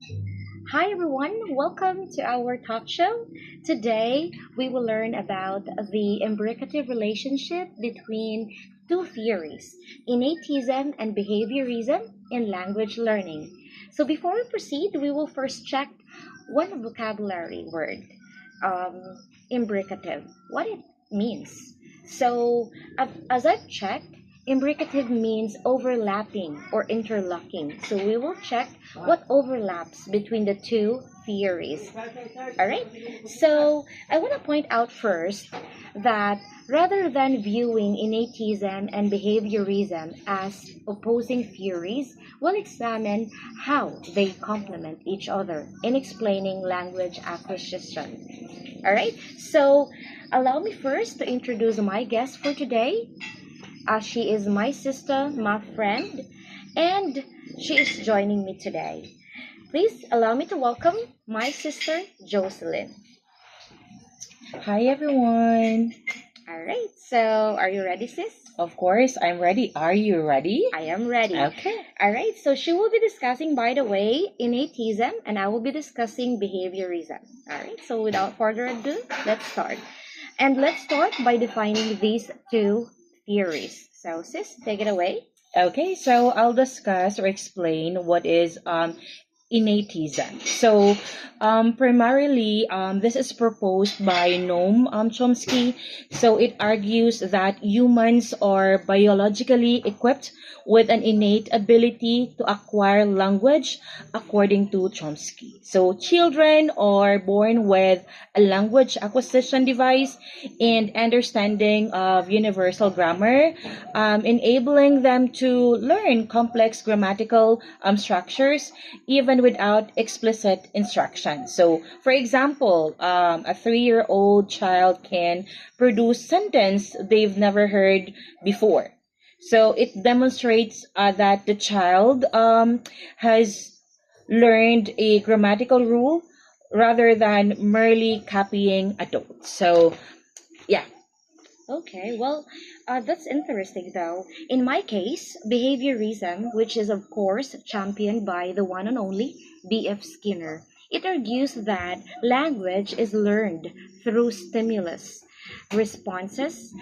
Hi everyone, welcome to our talk show. Today we will learn about the imbricative relationship between two theories, innatism and behaviorism in language learning. So before we proceed, we will first check one vocabulary word, um, imbricative, what it means. So as I've checked, imbricative means overlapping or interlocking. So we will check what overlaps between the two theories. All right. So I want to point out first that rather than viewing innatism and behaviorism as opposing theories, we'll examine how they complement each other in explaining language acquisition. All right. So allow me first to introduce my guest for today. She is my sister, my friend, and she is joining me today. Please allow me to welcome my sister, Jocelyn. Hi everyone. All right, so are you ready, sis? Of course, I'm ready. Are you ready? I am ready. Okay. All right, so she will be discussing, by the way, innatism, and I will be discussing behaviorism. All right, so without further ado, let's start. And let's start by defining these two theories. So, sis, take it away. Okay, so I'll discuss or explain what is innatism. So, primarily, this is proposed by Noam Chomsky. So, it argues that humans are biologically equipped with an innate ability to acquire language, according to Chomsky. So, children are born with a language acquisition device and understanding of universal grammar, enabling them to learn complex grammatical structures even without explicit instruction. So, for example, a 3-year-old child can produce sentence they've never heard before. So it demonstrates that the child has learned a grammatical rule rather than merely copying adults. So, yeah. Okay, well, that's interesting though. In my case, behaviorism, which is of course championed by the one and only B.F. Skinner, it argues that language is learned through stimulus, responses,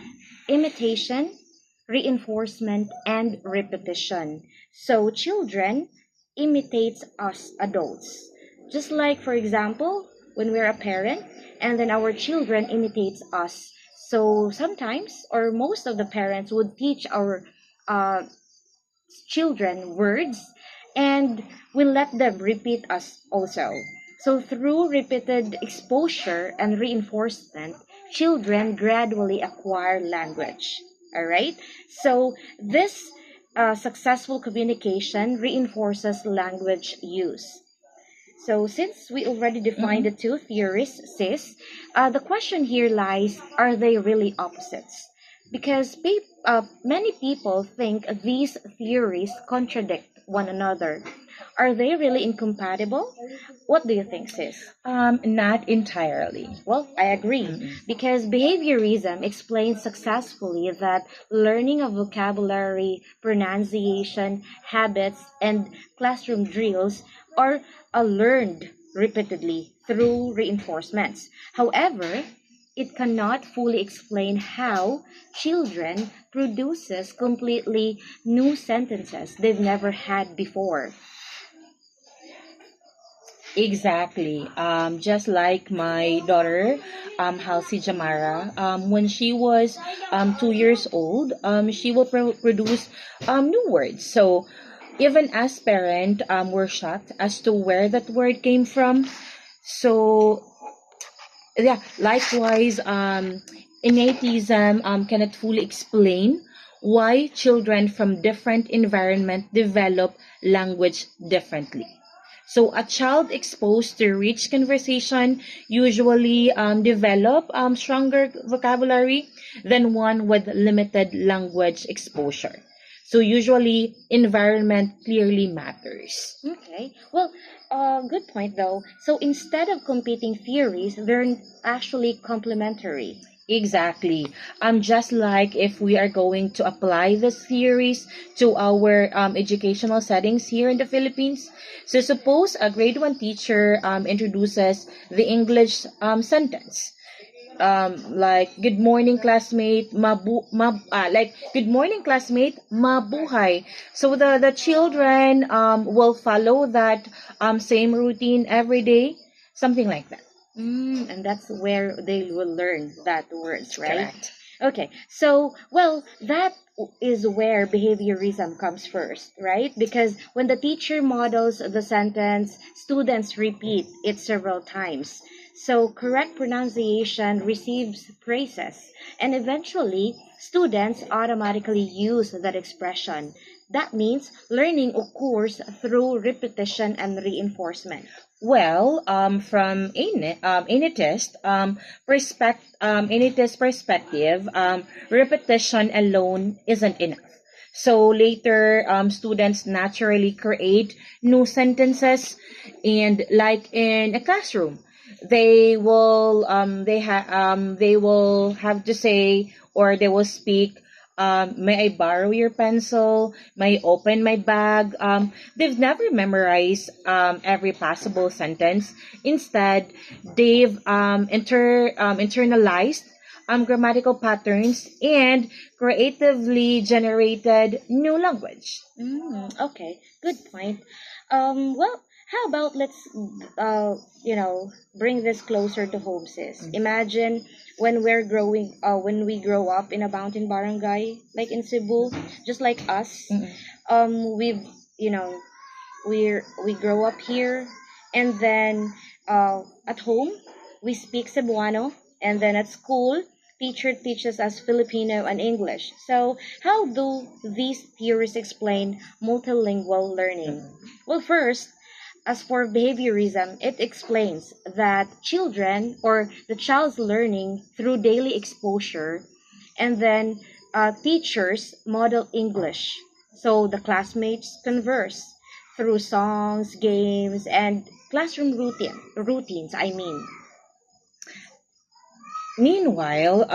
imitation, reinforcement, and repetition. So children imitates us adults. Just like, for example, when we're a parent, and then our children imitates us. So sometimes, or most of the parents would teach our uh, children words, and we let them repeat us also. So through repeated exposure and reinforcement, children gradually acquire language. All right. So this successful communication reinforces language use. So, since we already defined Mhm. the two theories, sis, the question here lies, are they really opposites? Because many people think these theories contradict one another. Are they really incompatible? What do you think, sis? Not entirely. Well, I agree. Mm-mm. Because behaviorism explains successfully that learning of vocabulary, pronunciation, habits, and classroom drills are learned repeatedly through reinforcements. However, it cannot fully explain how children produces completely new sentences they've never had before. Exactly. Just like my daughter, Halsey Jamara, when she was 2 years old, she will produce new words. So even as parent, we're shocked as to where that word came from. So yeah, likewise, innatism cannot fully explain why children from different environment develop language differently. So a child exposed to rich conversation usually develop stronger vocabulary than one with limited language exposure. So usually environment clearly matters. Okay. Well, good point though. So instead of competing theories, they're actually complementary. Exactly. Just like if we are going to apply this theories to our educational settings here in the Philippines. So suppose a grade one teacher introduces the English sentence. Like good morning classmate like good morning classmate mabuhay, so the children will follow that same routine every day, something like that. And that's where they will learn that words, right? Correct. Okay, so, well, that is where behaviorism comes first, right? Because when the teacher models the sentence, students repeat it several times. So, correct pronunciation receives praises, and eventually, students automatically use that expression. That means learning occurs through repetition and reinforcement. Well, from Initist perspective, repetition alone isn't enough. So later, students naturally create new sentences, and like in a classroom, they will have to say, or they will speak, may I borrow your pencil? May I open my bag? They've never memorized every possible sentence. Instead, they've internalized grammatical patterns and creatively generated new language. Okay, good point. Well, how about let's bring this closer to home, sis. Imagine when we grow up in a mountain barangay, like in Cebu, just like us. Mm-mm. We've you know we grow up here, and then at home we speak Cebuano, and then at school teacher teaches us Filipino and English. So how do these theories explain multilingual learning? Well, first, as for behaviorism, it explains that children or the child's learning through daily exposure, and then teachers model English. So the classmates converse through songs, games, and classroom routines. I mean, Meanwhile,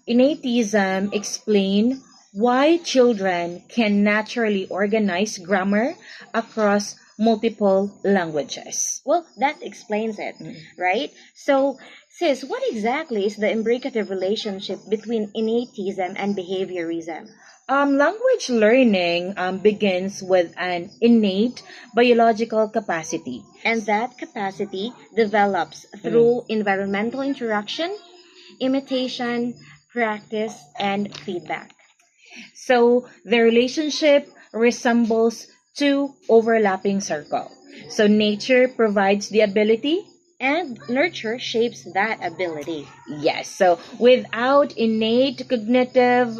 innatism explain why children can naturally organize grammar across multiple languages. well, that explains it, Mm. right? So, sis, what exactly is the imbricative relationship between innatism and behaviorism? Language learning begins with an innate biological capacity. And that capacity develops through environmental interaction, imitation, practice, and feedback. So the relationship resembles two overlapping circles. So nature provides the ability. And nurture shapes that ability. Yes. So without innate cognitive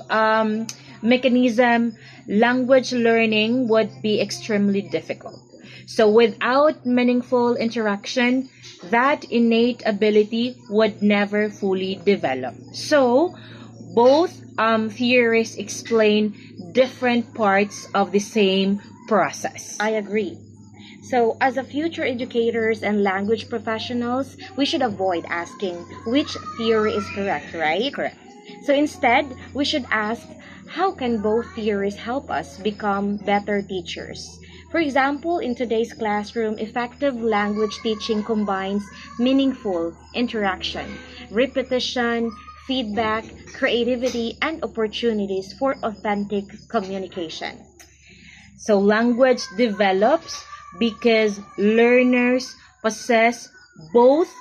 mechanism, language learning would be extremely difficult. So without meaningful interaction, that innate ability would never fully develop. So both theories explain different parts of the same process. I agree. So, as a future educators and language professionals, we should avoid asking which theory is correct, right? Correct. So, instead, we should ask how can both theories help us become better teachers? For example, in today's classroom, effective language teaching combines meaningful interaction, repetition, feedback, creativity, and opportunities for authentic communication. So language develops because learners possess both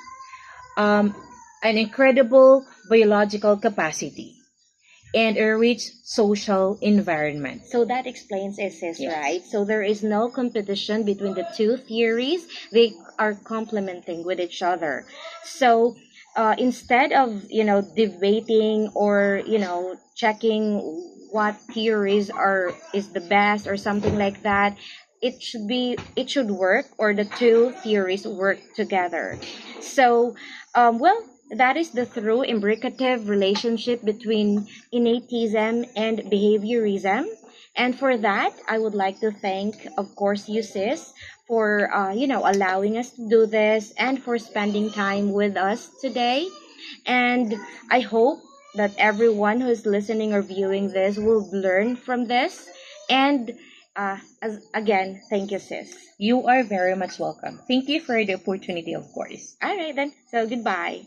um, an incredible biological capacity and a rich social environment. So that explains ISIS, Yes. right? So there is no competition between the two theories. They are complementing with each other. So instead of, debating or, checking what theories is the best or something like that, it should work, or the two theories work together. So, well, that is the true imbricative relationship between innatism and behaviorism. And for that, I would like to thank, of course, you, sis, for allowing us to do this and for spending time with us today. And I hope that everyone who is listening or viewing this will learn from this. And as again, thank you, sis. You are very much welcome. Thank you for the opportunity, of course. All right, then. So, goodbye.